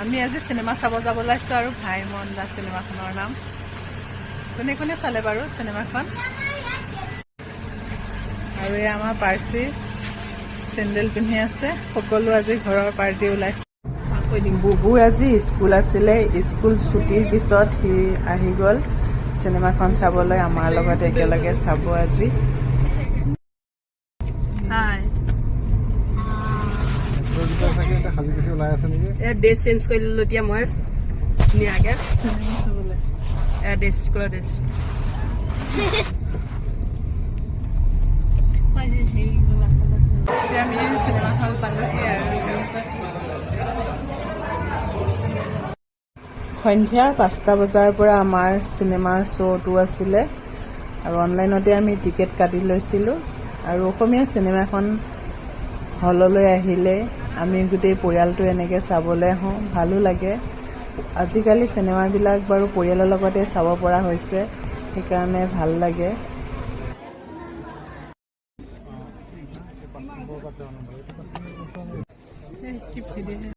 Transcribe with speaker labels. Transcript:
Speaker 1: আমি আজি চিনেমা চাব যাব ওলাইছোঁ আৰু ভাইমন দা চিনেমাখনৰ নাম। কোনে কোনে চালে বাৰু চিনেমাখন? আৰু এই আমাৰ পাৰ্চি চেণ্ডেল পিন্ধি আছে। সকলো আজি ঘৰৰ পাৰ্টি ওলাইছে। বুবুৰ আজি স্কুল আছিলে, স্কুল ছুটিৰ পিছত সি আহি গ'ল চিনেমাখন চাবলৈ। আমাৰ লগত একেলগে চাব আজি।
Speaker 2: ড্ৰেছ চেঞ্জ কৰি ললো এতিয়া মই ধুনীয়াকে ড্ৰেছ স্কুলৰ ড্ৰেছ।
Speaker 1: এতিয়া আমি চিনেমাখন পালোহি আৰু সন্ধিয়া 5টা বজাৰ পৰা আমাৰ চিনেমাৰ শ্ব'টো আছিলে আৰু অনলাইনতে আমি টিকেট কাটি লৈছিলোঁ। আৰু অসমীয়া চিনেমাখন হললৈ আহিলে আমি গোটেই পৰিয়ালটো এনেকৈ চাবলৈ আহোঁ, ভালো লাগে। আজিকালি চিনেমাবিলাক বাৰু পৰিয়ালৰ লগতে চাব পৰা হৈছে, সেইকাৰণে ভাল লাগে।